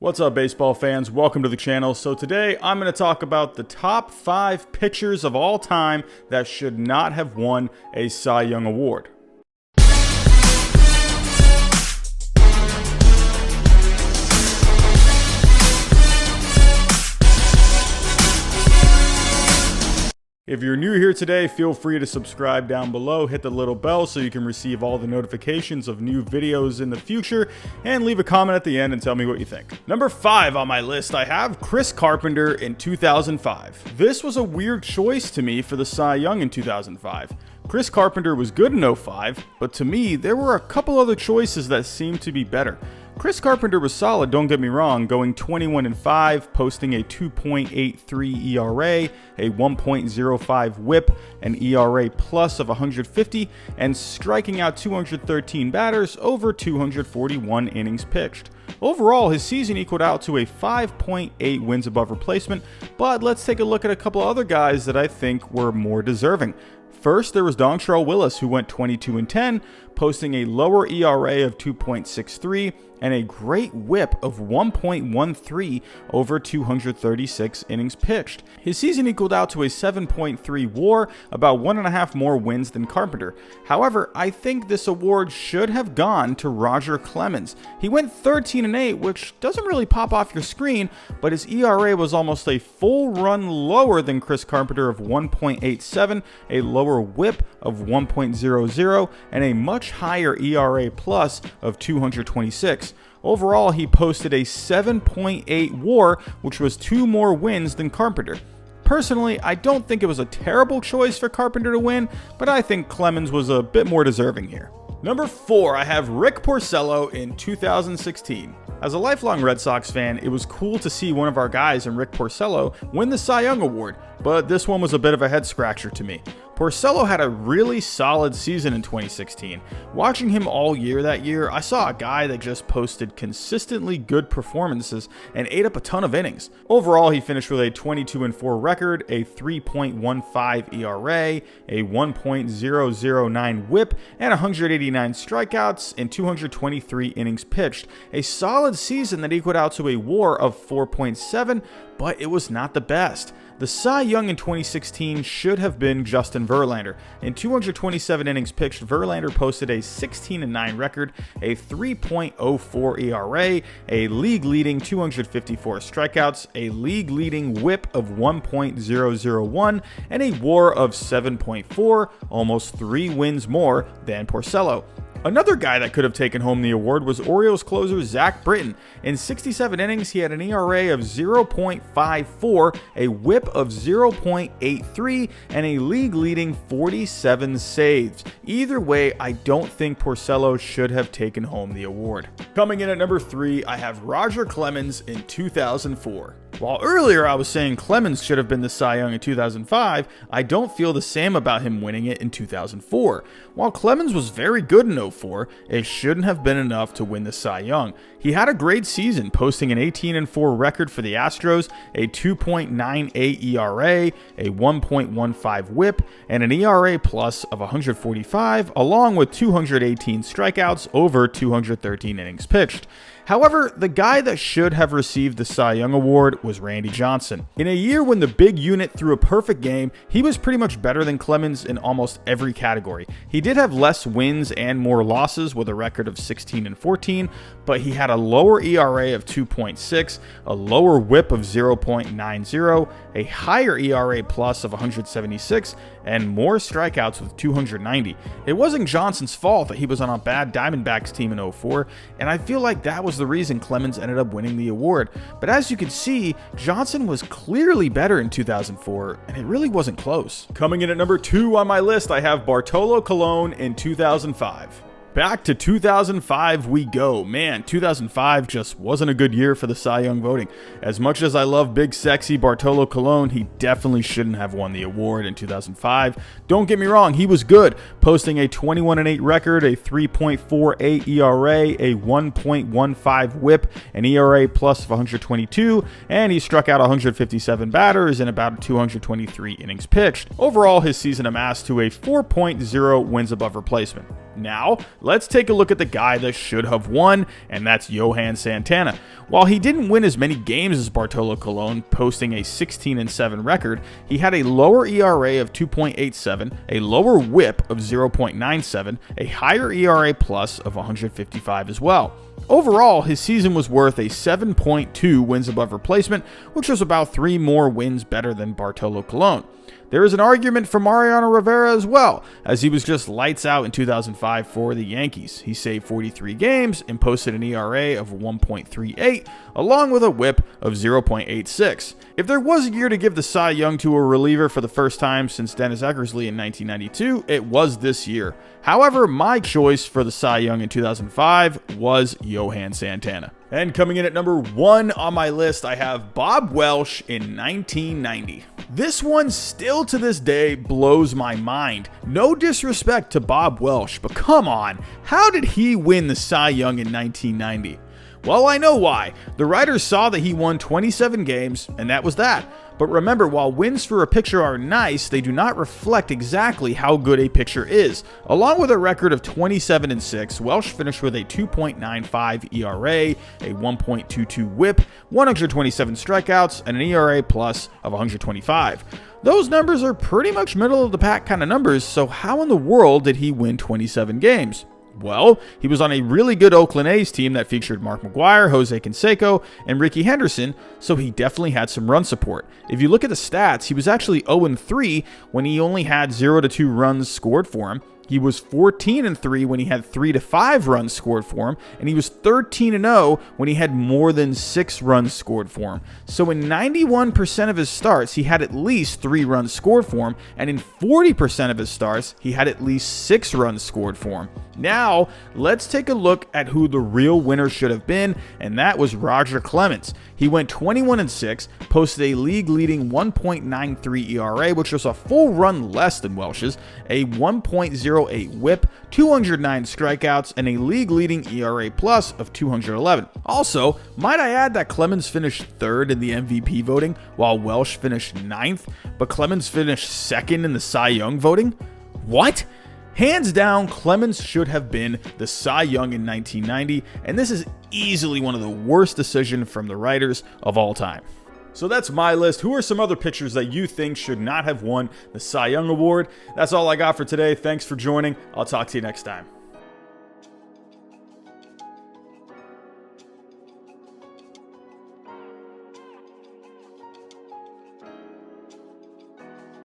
What's up, baseball fans? Welcome to the channel. So today I'm going to talk about the top 5 pitchers of all time that should not have won a Cy Young Award. If you're new here today, feel free to subscribe down below, hit the little bell so you can receive all the notifications of new videos in the future, and leave a comment at the end and tell me what you think. Number 5 on my list, I have Chris Carpenter in 2005. This was a weird choice to me for the Cy Young in 2005. Chris Carpenter was good in 05, but to me, there were a couple other choices that seemed to be better. Chris Carpenter was solid, don't get me wrong, going 21-5, posting a 2.83 ERA, a 1.05 WHIP, an ERA plus of 150, and striking out 213 batters over 241 innings pitched. Overall, his season equaled out to a 5.8 wins above replacement, but let's take a look at a couple other guys that I think were more deserving. First, there was Dontrelle Willis, who went 22-10, posting a lower ERA of 2.63 and a great WHIP of 1.13 over 236 innings pitched. His season equaled out to a 7.3 WAR, about 1.5 more wins than Carpenter. However, I think this award should have gone to Roger Clemens. He went 13-8, which doesn't really pop off your screen, but his ERA was almost a full run lower than Chris Carpenter of 1.87, a lower WHIP of 1.00, and a much higher ERA plus of 226. Overall, he posted a 7.8 WAR, which was 2 more wins than Carpenter. Personally, I don't think it was a terrible choice for Carpenter to win, but I think Clemens was a bit more deserving here. Number 4, I have Rick Porcello in 2016. As a lifelong Red Sox fan, it was cool to see one of our guys in Rick Porcello win the Cy Young Award, but this one was a bit of a head scratcher to me. Porcello had a really solid season in 2016. Watching him all year that year, I saw a guy that just posted consistently good performances and ate up a ton of innings. Overall, he finished with a 22-4 record, a 3.15 ERA, a 1.009 WHIP, and 189 strikeouts in 223 innings pitched. A solid season that equaled out to a WAR of 4.7, but it was not the best. The Cy Young in 2016 should have been Justin Verlander. In 227 innings pitched, Verlander posted a 16-9 record, a 3.04 ERA, a league-leading 254 strikeouts, a league-leading WHIP of 1.001, and a WAR of 7.4, almost 3 wins more than Porcello. Another guy that could have taken home the award was Orioles closer Zach Britton. In 67 innings, he had an ERA of 0.54, a WHIP of 0.83, and a league-leading 47 saves. Either way, I don't think Porcello should have taken home the award. Coming in at number 3, I have Roger Clemens in 2004. While earlier I was saying Clemens should have been the Cy Young in 2005, I don't feel the same about him winning it in 2004. While Clemens was very good in 04, it shouldn't have been enough to win the Cy Young. He had a great season, posting an 18-4 record for the Astros, a 2.98 ERA, a 1.15 WHIP, and an ERA plus of 145, along with 218 strikeouts over 213 innings pitched. However, the guy that should have received the Cy Young Award was Randy Johnson. In a year when the big unit threw a perfect game, he was pretty much better than Clemens in almost every category. He did have less wins and more losses with a record of 16-14, but he had a lower ERA of 2.6, a lower WHIP of 0.90, a higher ERA plus of 176, and more strikeouts with 290. It wasn't Johnson's fault that he was on a bad Diamondbacks team in 04, and I feel like that was the reason Clemens ended up winning the award. But as you can see, Johnson was clearly better in 2004, and it really wasn't close. Coming in at number 2 on my list, I have Bartolo Colon in 2005. Back to 2005 we go. Man, 2005 just wasn't a good year for the Cy Young voting. As much as I love big sexy Bartolo Colon, he definitely shouldn't have won the award in 2005. Don't get me wrong, he was good, posting a 21-8 record, a 3.48 ERA, a 1.15 WHIP, an ERA plus of 122, and he struck out 157 batters in about 223 innings pitched. Overall, his season amassed to a 4.0 wins above replacement. Now, let's take a look at the guy that should have won, and that's Johan Santana. While he didn't win as many games as Bartolo Colon, posting a 16-7 record, he had a lower ERA of 2.87, a lower WHIP of 0.97, a higher ERA plus of 155 as well. Overall, his season was worth a 7.2 wins above replacement, which was about 3 more wins better than Bartolo Colon. There is an argument for Mariano Rivera as well, as he was just lights out in 2005 for the Yankees. He saved 43 games and posted an ERA of 1.38, along with a WHIP of 0.86. If there was a year to give the Cy Young to a reliever for the first time since Dennis Eckersley in 1992, it was this year. However, my choice for the Cy Young in 2005 was Johan Santana. And coming in at number 1 on my list, I have Bob Welsh in 1990. This one still to this day blows my mind. No disrespect to Bob Welsh, but come on, how did he win the Cy Young in 1990? Well, I know why. The writers saw that he won 27 games, and that was that. But remember, while wins for a pitcher are nice, they do not reflect exactly how good a pitcher is. Along with a record of 27-6, Welsh finished with a 2.95 ERA, a 1.22 WHIP, 127 strikeouts, and an ERA plus of 125. Those numbers are pretty much middle of the pack kind of numbers, so how in the world did he win 27 games? Well, he was on a really good Oakland A's team that featured Mark McGwire, Jose Canseco, and Ricky Henderson, so he definitely had some run support. If you look at the stats, he was actually 0-3 when he only had 0-2 runs scored for him. He was 14-3 when he had 3-5 runs scored for him, and he was 13-0 when he had more than 6 runs scored for him. So in 91% of his starts, he had at least 3 runs scored for him, and in 40% of his starts, he had at least 6 runs scored for him. Now, let's take a look at who the real winner should have been, and that was Roger Clemens. He went 21-6, posted a league-leading 1.93 ERA, which was a full run less than Welsh's, a 1.08 WHIP, 209 strikeouts, and a league-leading ERA plus of 211. Also, might I add that Clemens finished 3rd in the MVP voting, while Welsh finished 9th, but Clemens finished 2nd in the Cy Young voting? What? Hands down, Clemens should have been the Cy Young in 1990, and this is easily one of the worst decisions from the writers of all time. So that's my list. Who are some other pitchers that you think should not have won the Cy Young Award? That's all I got for today. Thanks for joining. I'll talk to you next time.